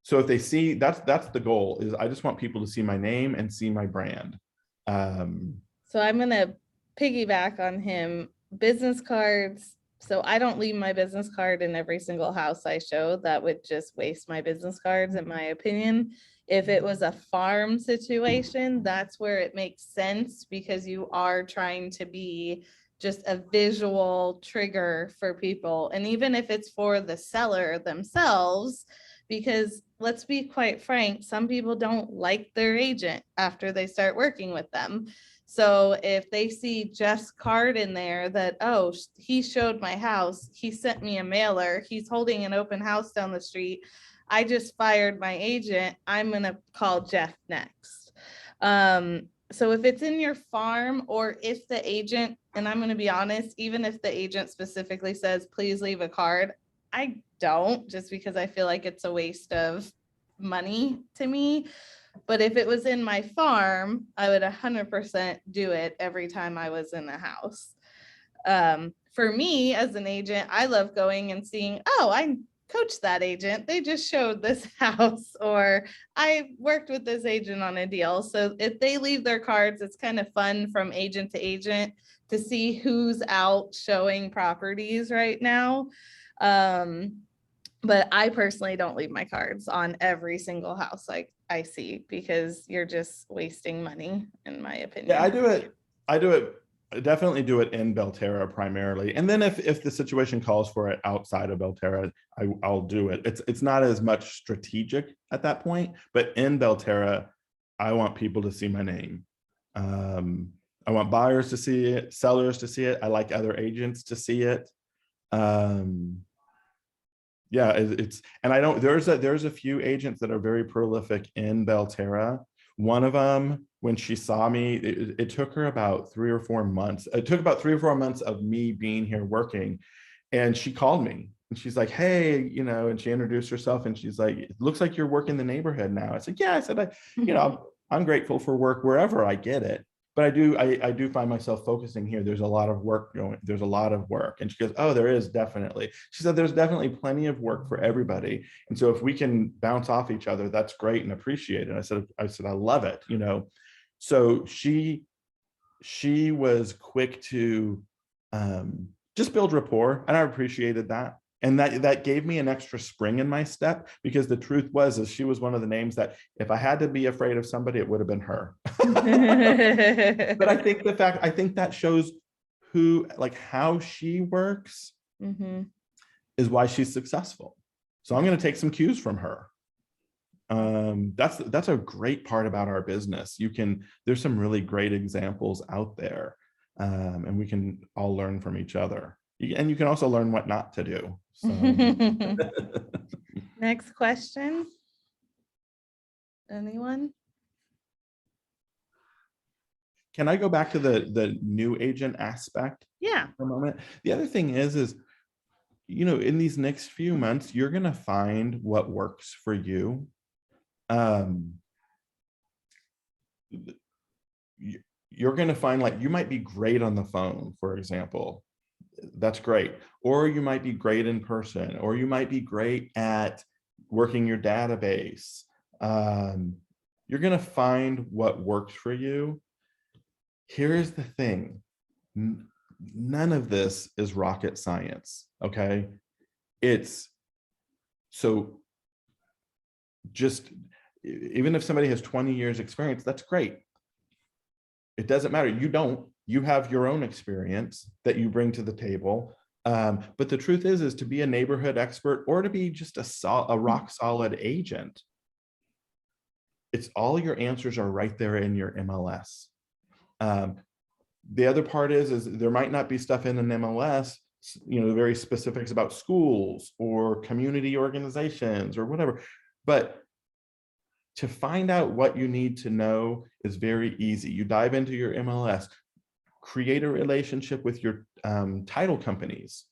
so if they see, that's the goal, is I just want people to see my name and see my brand. So I'm going to piggyback on him. Business cards. So I don't leave my business card in every single house I show. That would just waste my business cards, in my opinion. If it was a farm situation, that's where it makes sense, because you are trying to be just a visual trigger for people. And even if it's for the seller themselves, because let's be quite frank, some people don't like their agent after they start working with them. So if they see Jeff's card in there that, oh, he showed my house, he sent me a mailer, he's holding an open house down the street, I just fired my agent, I'm going to call Jeff next. So if it's in your farm, or if the agent, and I'm going to be honest, even if the agent specifically says, please leave a card, I don't, just because I feel like it's a waste of money to me. But if it was in my farm, I would 100% do it every time I was in the house. For me as an agent, I love going and seeing, oh, I coached that agent, they just showed this house, or I worked with this agent on a deal. So if they leave their cards, it's kind of fun from agent to agent to see who's out showing properties right now. But I personally don't leave my cards on every single house I see, because you're just wasting money, in my opinion. Yeah, I definitely do it in Belterra primarily. And then if the situation calls for it outside of Belterra, I'll do it. It's not as much strategic at that point, but in Belterra, I want people to see my name. I want buyers to see it, sellers to see it. I like other agents to see it. Yeah, and I don't, there's a few agents that are very prolific in Belterra. One of them, when she saw me, it took her about 3 or 4 months. It took about 3 or 4 months of me being here working. And she called me and she's like, hey, and she introduced herself and she's like, it looks like you're working the neighborhood now. I said, yeah, I said, I'm grateful for work wherever I get it. But I do find myself focusing here. There's a lot of work going. There's a lot of work. And she goes, oh, there is definitely. She said, there's definitely plenty of work for everybody. And so if we can bounce off each other, that's great and appreciate it. I said, I love it. So she was quick to just build rapport, and I appreciated that. And that gave me an extra spring in my step, because the truth is she was one of the names that if I had to be afraid of somebody, it would have been her. But I think that shows how she works is why she's successful. So I'm going to take some cues from her. That's a great part about our business. There's some really great examples out there, and we can all learn from each other. And you can also learn what not to do. So. Next question. Anyone? Can I go back to the new agent aspect? Yeah. For a moment. The other thing is, in these next few months, you're going to find what works for you. You're going to find, you might be great on the phone, for example. That's great. Or you might be great in person, or you might be great at working your database. You're going to find what works for you. Here's the thing. None of this is rocket science, okay? It's so just, even if somebody has 20 years experience, that's great. It doesn't matter. You have your own experience that you bring to the table. But the truth is to be a neighborhood expert or to be just a rock solid agent, it's all your answers are right there in your MLS. The other part is there might not be stuff in an MLS, very specifics about schools or community organizations or whatever, but to find out what you need to know is very easy. You dive into your MLS, create a relationship with your title companies.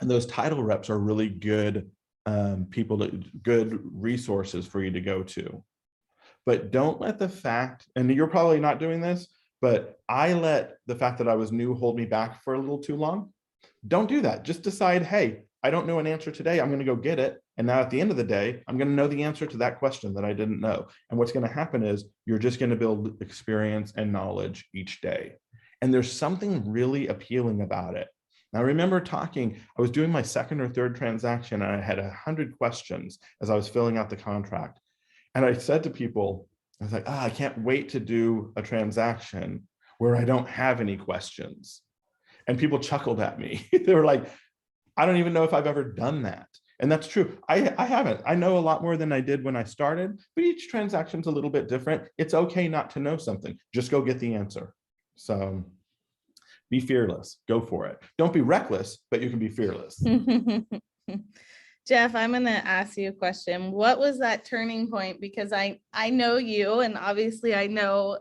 And those title reps are really good good resources for you to go to. But don't let the fact, and you're probably not doing this, but I let the fact that I was new hold me back for a little too long. Don't do that. Just decide, hey, I don't know an answer today. I'm going to go get it. And now at the end of the day, I'm going to know the answer to that question that I didn't know. And what's going to happen is you're just going to build experience and knowledge each day. And there's something really appealing about it. Now, I remember I was doing my second or third transaction, and I had 100 questions as I was filling out the contract. And I said to people, I was like, I can't wait to do a transaction where I don't have any questions. And people chuckled at me. They were like, I don't even know if I've ever done that. And that's true. I haven't. I know a lot more than I did when I started, but each transaction's a little bit different. It's okay not to know something. Just go get the answer. So be fearless. Go for it. Don't be reckless, but you can be fearless. Jeff, I'm going to ask you a question. What was that turning point? Because I know you, and obviously I know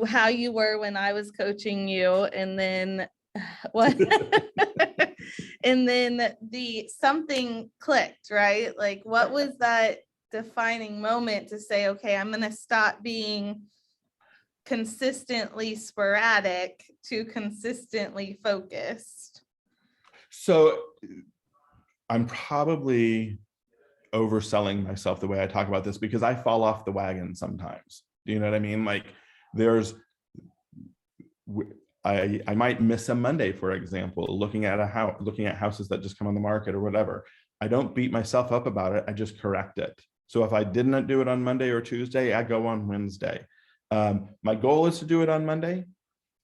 how you were when I was coaching you, and then what? And then something clicked, right? Like, what was that defining moment to say, okay, I'm going to stop being consistently sporadic to consistently focused? So I'm probably overselling myself the way I talk about this, because I fall off the wagon sometimes. Do you know what I mean? Like I might miss a Monday, for example, looking at houses that just come on the market or whatever. I don't beat myself up about it. I just correct it. So if I didn't do it on Monday or Tuesday, I go on Wednesday. My goal is to do it on Monday,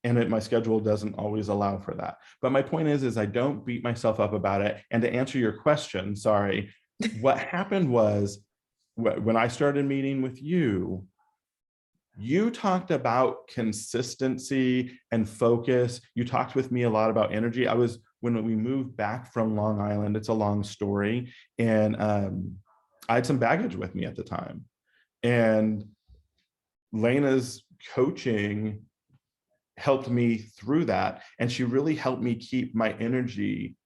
and my schedule doesn't always allow for that. But my point is I don't beat myself up about it. And to answer your question, sorry, what happened was when I started meeting with you, you talked about consistency and focus. You talked with me a lot about energy. When we moved back from Long Island, it's a long story. And I had some baggage with me at the time. And Lena's coaching helped me through that. And she really helped me keep my energy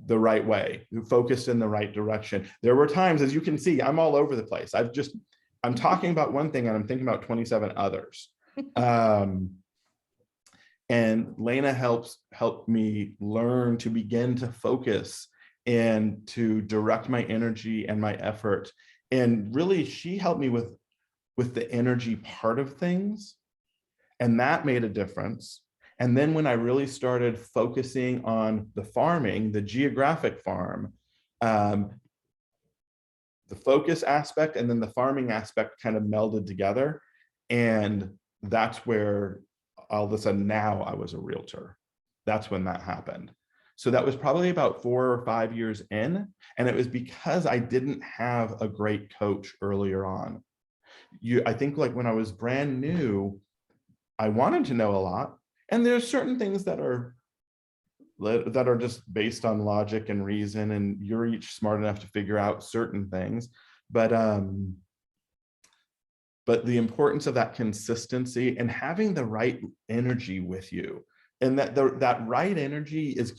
the right way, focused in the right direction. There were times, as you can see, I'm all over the place. I'm talking about one thing and I'm thinking about 27 others. And Lena helped me learn to begin to focus and to direct my energy and my effort. And really, she helped me with the energy part of things. And that made a difference. And then when I really started focusing on the farming, the geographic farm, the focus aspect and then the farming aspect kind of melded together. And that's where all of a sudden now I was a realtor. That's when that happened. So that was probably about 4 or 5 years in. And it was because I didn't have a great coach earlier on. I think like when I was brand new, I wanted to know a lot. And there's certain things that are just based on logic and reason, and you're each smart enough to figure out certain things. But the importance of that consistency and having the right energy with you, and that right energy is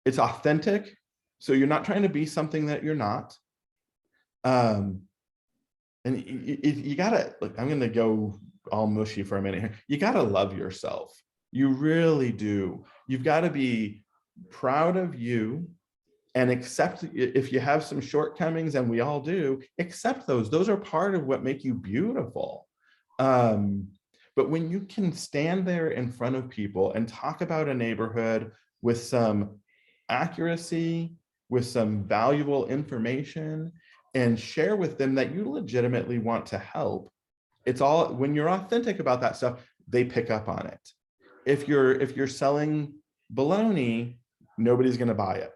it's authentic. So you're not trying to be something that you're not. And you gotta, like, I'm gonna go all mushy for a minute here. You gotta love yourself. You really do. You've got to be proud of you, and accept if you have some shortcomings, and we all do, accept those. Those are part of what make you beautiful. But when you can stand there in front of people and talk about a neighborhood with some accuracy, with some valuable information, and share with them that you legitimately want to help, it's all, when you're authentic about that stuff, they pick up on it. If you're selling baloney, nobody's going to buy it.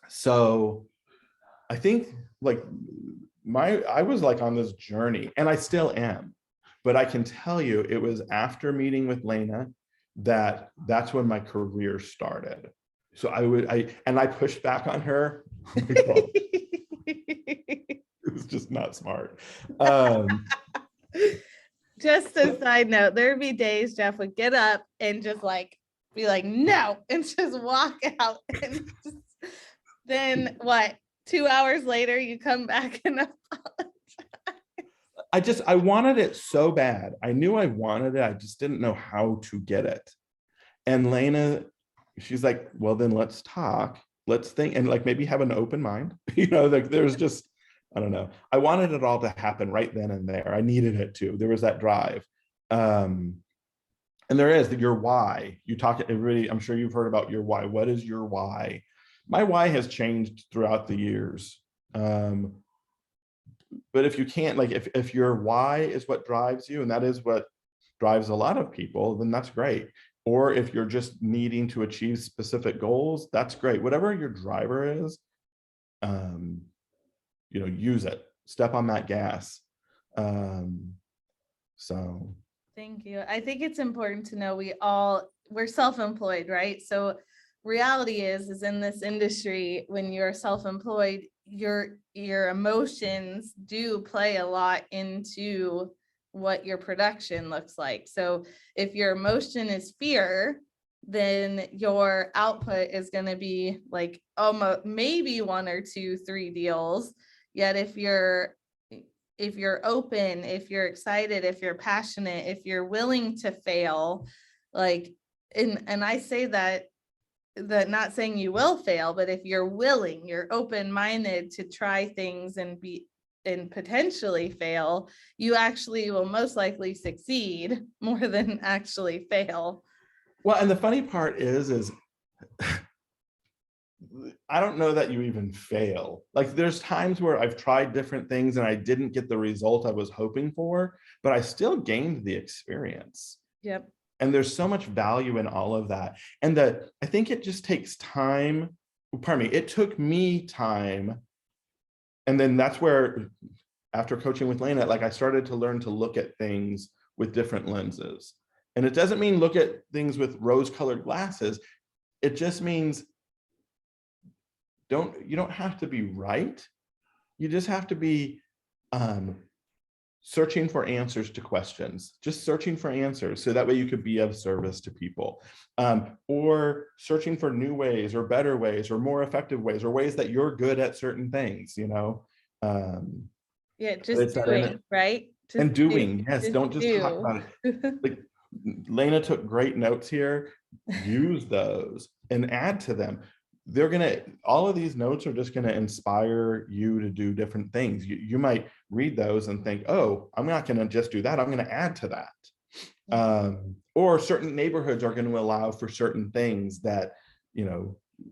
So I think like I was like on this journey, and I still am, but I can tell you it was after meeting with Lena that's when my career started. So I pushed back on her. It was just not smart. Just a side note, there'd be days Jeff would get up and just like be like, no, and just walk out. And then what? 2 hours later, you come back and I wanted it so bad. I knew I wanted it. I just didn't know how to get it. And Lena, she's like, well, then let's talk. Let's think, and like maybe have an open mind. Like there's just, I don't know. I wanted it all to happen right then and there. I needed it to. There was that drive. And there is your why. You talk, everybody, I'm sure you've heard about your why. What is your why? My why has changed throughout the years. But if you can't, like, if your why is what drives you, and that is what drives a lot of people, then that's great. Or if you're just needing to achieve specific goals, that's great. Whatever your driver is, use it. Step on that gas. So. Thank you. I think it's important to know we're self-employed, right? So reality is in this industry, when you're self-employed, your emotions do play a lot into what your production looks like. So if your emotion is fear, then your output is going to be like almost maybe 1 or 2, 3 deals. Yet if you're open, if you're excited, if you're passionate, if you're willing to fail, like, and I say that not saying you will fail, but if you're willing, you're open-minded to try things and potentially fail, you actually will most likely succeed more than actually fail. Well, and the funny part is I don't know that you even fail. Like there's times where I've tried different things and I didn't get the result I was hoping for, but I still gained the experience. Yep. And there's so much value in all of that. And I think it just takes time. Pardon me, it took me time. And then that's where, after coaching with Lena, like I started to learn to look at things with different lenses. And it doesn't mean look at things with rose-colored glasses. It just means you don't have to be right. You just have to be searching for answers to questions, just searching for answers. So that way you could be of service to people, or searching for new ways or better ways or more effective ways or ways that you're good at certain things, Yeah, just doing, right? Just and doing, yes, don't just do. talk about it. Like Lena took great notes here. Use those and add to them. All of these notes are just going to inspire you to do different things. You might read those and think, oh, I'm not going to just do that. I'm going to add to that. Or certain neighborhoods are going to allow for certain things that,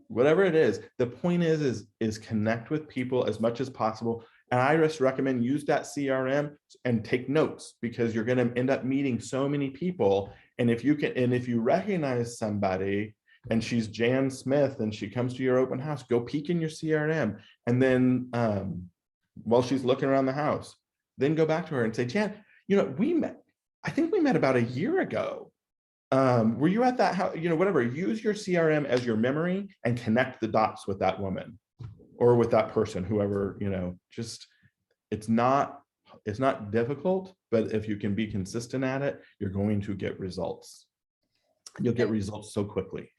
whatever it is, the point is connect with people as much as possible. And I just recommend use that CRM and take notes, because you're going to end up meeting so many people. And if you recognize somebody and she's Jan Smith and she comes to your open house, go peek in your CRM. And then while she's looking around the house, then go back to her and say, Jan, I think we met about a year ago. Were you at that house? Whatever, use your CRM as your memory and connect the dots with that woman or with that person, whoever, just, it's not difficult, but if you can be consistent at it, you're going to get results. You'll get results so quickly.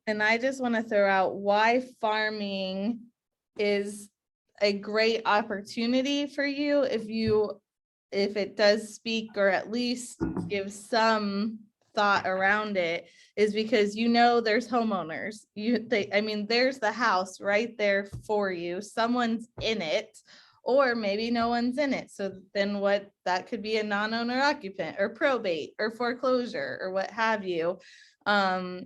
And I just want to throw out why farming is a great opportunity for you if it does speak or at least give some thought around it is because, you know, there's homeowners, I mean, there's the house right there for you. Someone's in it, or maybe no one's in it. So then that could be a non-owner occupant or probate or foreclosure or what have you.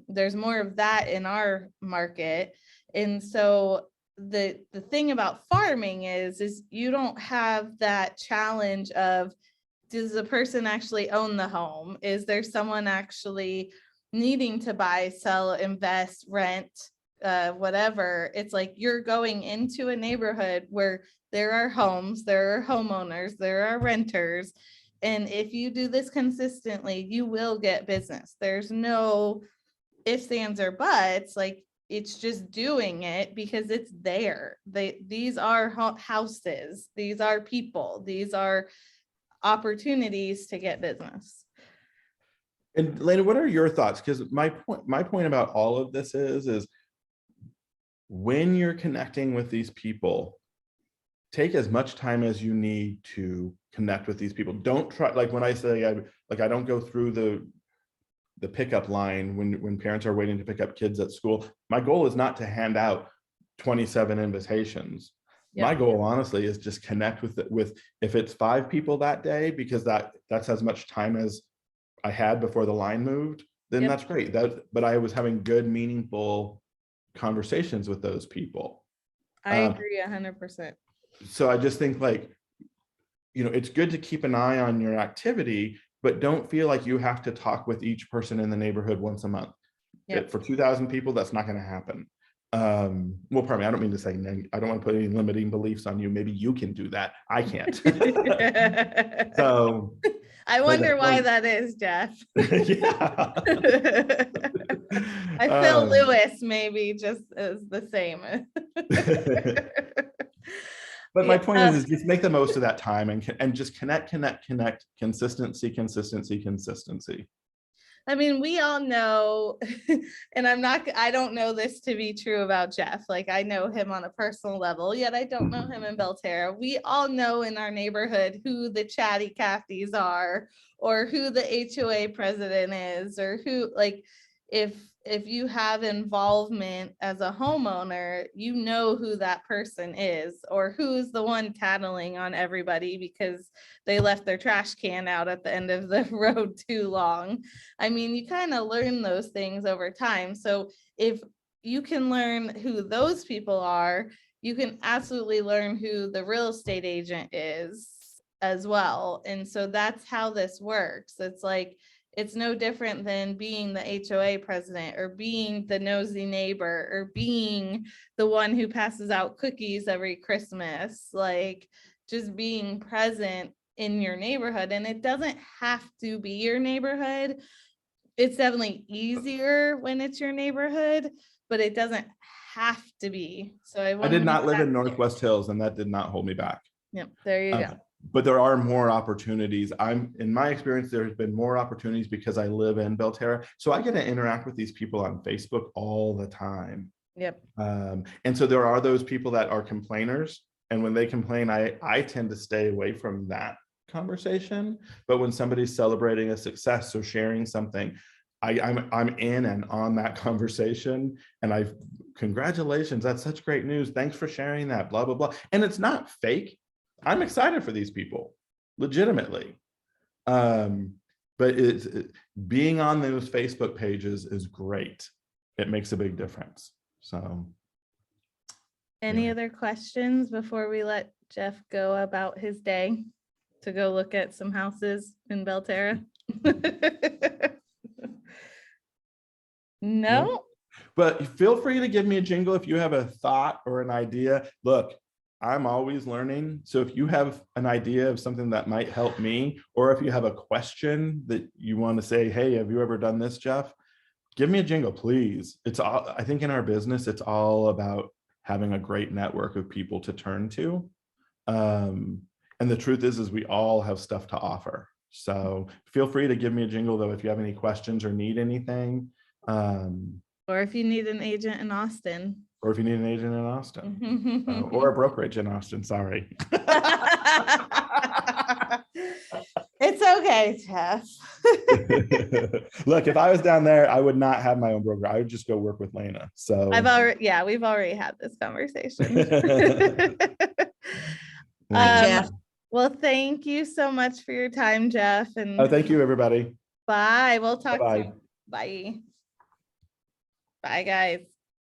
There's more of that in our market. And so the thing about farming is you don't have that challenge of, does the person actually own the home? Is there someone actually needing to buy, sell, invest, rent, whatever? It's like you're going into a neighborhood where there are homes, there are homeowners, there are renters. And if you do this consistently, you will get business. There's no ifs, ands, or buts. Like, it's just doing it because it's there. These are houses, these are people, these are opportunities to get business. And Lena, what are your thoughts? Because my point about all of this is when you're connecting with these people, take as much time as you need to connect with these people. Don't try, like when I say, I don't go through the pickup line when parents are waiting to pick up kids at school. My goal is not to hand out 27 invitations. Yep. My goal, honestly, is just connect with if it's 5 people that day, because that's as much time as I had before the line moved, then yep, that's great. But I was having good, meaningful conversations with those people. I agree 100%. So I just think, like, you know, it's good to keep an eye on your activity, but don't feel like you have to talk with each person in the neighborhood once a month. Yep. For 2,000 people, that's not going to happen. Well, pardon me, I don't mean to say, I don't want to put any limiting beliefs on you. Maybe you can do that. I can't. So I wonder why that is, Jeff. Yeah. I feel Lewis maybe just as the same. But my point is just make the most of that time and just connect, consistency. I mean, we all know, and I don't know this to be true about Jeff. Like, I know him on a personal level, yet I don't know him in Belterra. We all know in our neighborhood who the chatty Cathys are, or who the HOA president is, or who, like, if you have involvement as a homeowner, you know who that person is, or who's the one tattling on everybody because they left their trash can out at the end of the road too long. I mean, you kind of learn those things over time. So if you can learn who those people are, you can absolutely learn who the real estate agent is as well. And so that's how this works. It's like, it's no different than being the HOA president, or being the nosy neighbor, or being the one who passes out cookies every Christmas, like just being present in your neighborhood. And it doesn't have to be your neighborhood. It's definitely easier when it's your neighborhood, but it doesn't have to be. So I did not live in Northwest Hills, and that did not hold me back. Yep, there you go. But there are more opportunities. In my experience, there's been more opportunities because I live in Belterra. So I get to interact with these people on Facebook all the time. Yep. And so there are those people that are complainers. And when they complain, I tend to stay away from that conversation. But when somebody's celebrating a success or sharing something, I'm in and on that conversation. And congratulations, that's such great news. Thanks for sharing that, blah, blah, blah. And it's not fake. I'm excited for these people, legitimately. But being on those Facebook pages is great. It makes a big difference. So, any other questions before we let Jeff go about his day to go look at some houses in Belterra? No? But feel free to give me a jingle if you have a thought or an idea. Look, I'm always learning. So if you have an idea of something that might help me, or if you have a question that you want to say, hey, have you ever done this, Jeff? Give me a jingle, please. I think in our business, it's all about having a great network of people to turn to. And the truth is we all have stuff to offer. So feel free to give me a jingle, though, if you have any questions or need anything. Or if you need an agent in Austin. Or if you need an agent in Austin. Or a brokerage in Austin, sorry. It's okay, Jeff. Look, if I was down there, I would not have my own broker. I would just go work with Lena. So We've already had this conversation. Jeff. Well, thank you so much for your time, Jeff. And oh, thank you, everybody. bye. We'll talk Bye-bye. soon. Bye. Bye, guys.